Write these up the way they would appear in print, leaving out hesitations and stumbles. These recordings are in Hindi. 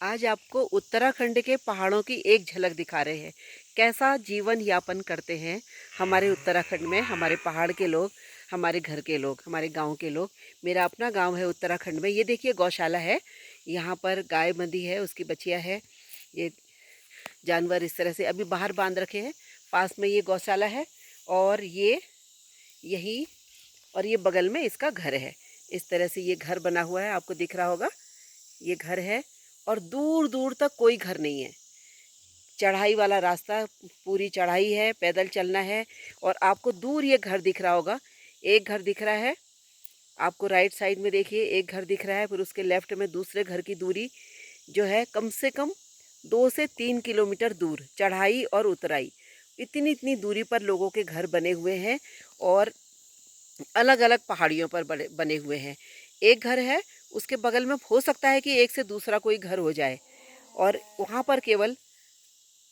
आज आपको उत्तराखंड के पहाड़ों की एक झलक दिखा रहे हैं। कैसा जीवन यापन करते हैं हमारे उत्तराखंड में हमारे पहाड़ के लोग, हमारे घर के लोग, हमारे गांव के लोग। मेरा अपना गांव है उत्तराखंड में। ये देखिए गौशाला है, यहाँ पर गाय बंधी है, उसकी बच्चियाँ है। ये जानवर इस तरह से अभी बाहर बांध रखे हैं। पास में ये गौशाला है और ये यही और ये बगल में इसका घर है। इस तरह से ये घर बना हुआ है, आपको दिख रहा होगा। ये घर है और दूर दूर तक कोई घर नहीं है। चढ़ाई वाला रास्ता, पूरी चढ़ाई है, पैदल चलना है। और आपको दूर ये घर दिख रहा होगा, एक घर दिख रहा है आपको राइट साइड में। देखिए एक घर दिख रहा है, फिर उसके लेफ्ट में दूसरे घर की दूरी जो है कम से कम 2 से 3 किलोमीटर दूर, चढ़ाई और उतराई, इतनी इतनी दूरी पर लोगों के घर बने हुए हैं और अलग अलग पहाड़ियों पर बने हुए हैं। एक घर है, उसके बगल में हो सकता है कि एक से दूसरा कोई घर हो जाए और वहाँ पर केवल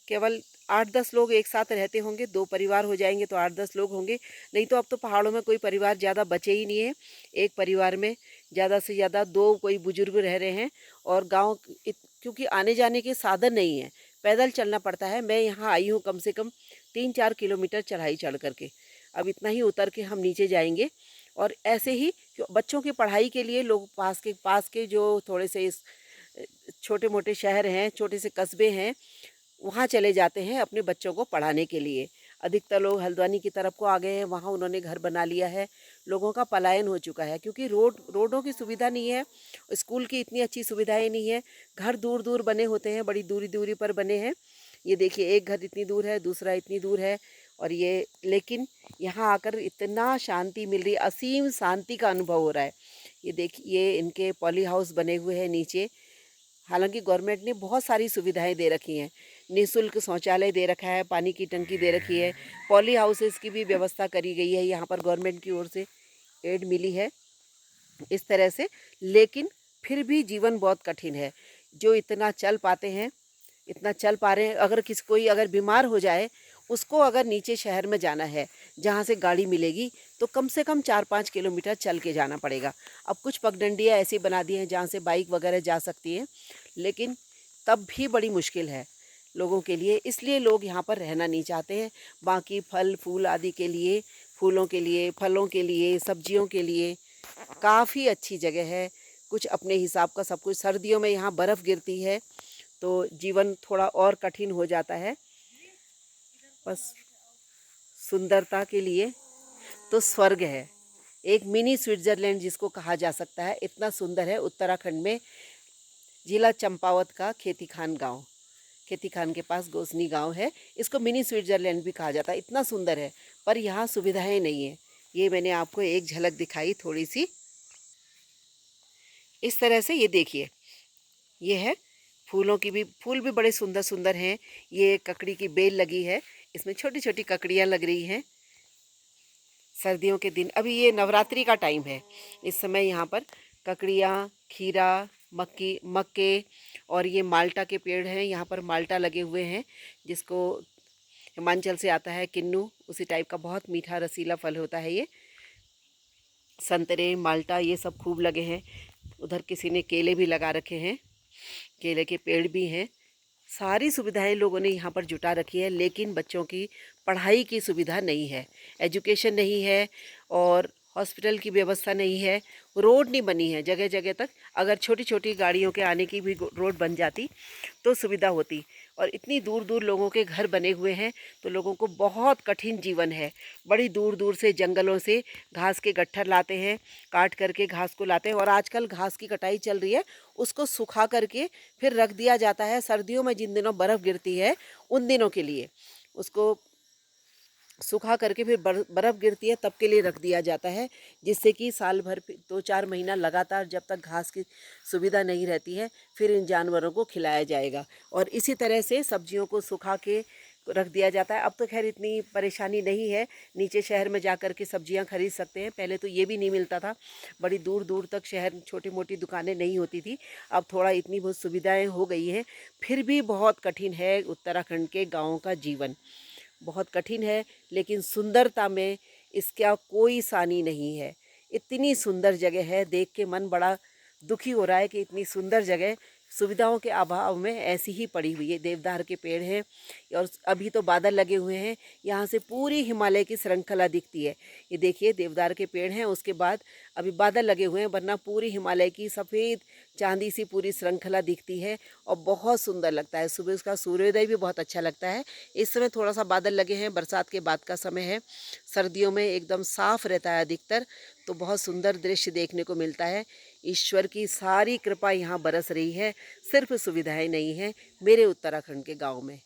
केवल 8-10 लोग एक साथ रहते होंगे। 2 परिवार हो जाएंगे तो 8-10 लोग होंगे। नहीं तो अब तो पहाड़ों में कोई परिवार ज़्यादा बचे ही नहीं है। एक परिवार में ज़्यादा से ज़्यादा 2 कोई बुजुर्ग रह रहे हैं। और गांव क्योंकि आने जाने के साधन नहीं है, पैदल चलना पड़ता है। मैं यहाँ आई हूँ कम से कम 3-4 किलोमीटर चढ़ाई चढ़ करके। अब इतना ही उतर के हम नीचे जाएंगे। और ऐसे ही बच्चों की पढ़ाई के लिए लोग पास के जो थोड़े से छोटे मोटे शहर हैं, छोटे से कस्बे हैं, वहाँ चले जाते हैं अपने बच्चों को पढ़ाने के लिए। अधिकतर लोग हल्द्वानी की तरफ को आ गए हैं, वहाँ उन्होंने घर बना लिया है। लोगों का पलायन हो चुका है क्योंकि रोडों की सुविधा नहीं है, स्कूल की इतनी अच्छी सुविधाएं नहीं है। घर दूर दूर बने होते हैं, बड़ी दूरी दूरी पर बने हैं। ये देखिए एक घर इतनी दूर है, दूसरा इतनी दूर है। और ये लेकिन यहाँ आकर इतना शांति मिल रही है, असीम शांति का अनुभव हो रहा है। ये देखिए इनके पॉली हाउस बने हुए हैं नीचे। हालांकि गवर्नमेंट ने बहुत सारी सुविधाएं दे रखी हैं, निःशुल्क शौचालय दे रखा है, पानी की टंकी दे रखी है, पॉली हाउसेस की भी व्यवस्था करी गई है, यहाँ पर गवर्नमेंट की ओर से एड मिली है इस तरह से। लेकिन फिर भी जीवन बहुत कठिन है। जो इतना चल पाते हैं, इतना चल पा रहे हैं, अगर कोई अगर बीमार हो जाए, उसको अगर नीचे शहर में जाना है जहाँ से गाड़ी मिलेगी, तो कम से कम 4-5 किलोमीटर चल के जाना पड़ेगा। अब कुछ पगडंडियाँ ऐसी बना दी हैं जहाँ से बाइक वगैरह जा सकती हैं, लेकिन तब भी बड़ी मुश्किल है लोगों के लिए। इसलिए लोग यहाँ पर रहना नहीं चाहते हैं। बाकी फल फूल आदि के लिए, फूलों के लिए, फलों के लिए, सब्जियों के लिए काफ़ी अच्छी जगह है। कुछ अपने हिसाब का सब कुछ। सर्दियों में यहाँ बर्फ़ गिरती है तो जीवन थोड़ा और कठिन हो जाता है। बस सुंदरता के लिए तो स्वर्ग है, एक मिनी स्विट्ज़रलैंड जिसको कहा जा सकता है। इतना सुंदर है उत्तराखंड में। जिला चंपावत का खेती खान गाँव, खेती खान के पास गोसनी गांव है। इसको मिनी स्विट्ज़रलैंड भी कहा जाता है, इतना सुंदर है। पर यहाँ सुविधाएं नहीं है। ये मैंने आपको एक झलक दिखाई थोड़ी सी। इस तरह से ये देखिए, ये है फूलों की भी, फूल भी बड़े सुंदर सुंदर हैं। ये ककड़ी की बेल लगी है, इसमें छोटी छोटी ककड़ियाँ लग रही हैं। सर्दियों के दिन, अभी ये नवरात्रि का टाइम है, इस समय यहाँ पर ककड़ियाँ, खीरा, मक्के और ये माल्टा के पेड़ हैं। यहाँ पर माल्टा लगे हुए हैं, जिसको हिमाचल से आता है किन्नू, उसी टाइप का बहुत मीठा रसीला फल होता है ये। संतरे, माल्टा ये सब खूब लगे हैं। उधर किसी ने केले भी लगा रखे हैं, केले के पेड़ भी हैं। सारी सुविधाएं लोगों ने यहाँ पर जुटा रखी है, लेकिन बच्चों की पढ़ाई की सुविधा नहीं है, एजुकेशन नहीं है और हॉस्पिटल की व्यवस्था नहीं है। रोड नहीं बनी है जगह जगह तक। अगर छोटी छोटी गाड़ियों के आने की भी रोड बन जाती तो सुविधा होती। और इतनी दूर दूर लोगों के घर बने हुए हैं तो लोगों को बहुत कठिन जीवन है। बड़ी दूर दूर से जंगलों से घास के गट्ठर लाते हैं, काट करके घास को लाते हैं। और आजकल घास की कटाई चल रही है, उसको सुखा करके फिर रख दिया जाता है सर्दियों में, जिन दिनों बर्फ़ गिरती है उन दिनों के लिए। उसको सुखा करके फिर बर्फ़ गिरती है तब के लिए रख दिया जाता है, जिससे कि साल भर 2-4 महीना लगातार जब तक घास की सुविधा नहीं रहती है फिर इन जानवरों को खिलाया जाएगा। और इसी तरह से सब्जियों को सुखा के रख दिया जाता है। अब तो खैर इतनी परेशानी नहीं है, नीचे शहर में जा कर के सब्जियां खरीद सकते हैं। पहले तो ये भी नहीं मिलता था, बड़ी दूर दूर तक शहर छोटी मोटी दुकानें नहीं होती थी। अब थोड़ा इतनी बहुत सुविधाएं हो गई हैं। फिर भी बहुत कठिन है उत्तराखंड के गाँवों का जीवन, बहुत कठिन है। लेकिन सुंदरता में इसका कोई सानी नहीं है। इतनी सुंदर जगह है, देख के मन बड़ा दुखी हो रहा है कि इतनी सुंदर जगह सुविधाओं के अभाव में ऐसी ही पड़ी हुई है। देवदार के पेड़ हैं और अभी तो बादल लगे हुए हैं, यहाँ से पूरी हिमालय की श्रृंखला दिखती है। ये देखिए देवदार के पेड़ हैं, उसके बाद अभी बादल लगे हुए हैं, वरना पूरी हिमालय की सफ़ेद चांदी सी पूरी श्रृंखला दिखती है और बहुत सुंदर लगता है। सुबह उसका सूर्योदय भी बहुत अच्छा लगता है। इस समय थोड़ा सा बादल लगे हैं, बरसात के बाद का समय है। सर्दियों में एकदम साफ रहता है अधिकतर, तो बहुत सुंदर दृश्य देखने को मिलता है। ईश्वर की सारी कृपा यहाँ बरस रही है, सिर्फ सुविधाएं नहीं हैं मेरे उत्तराखंड के गांव में।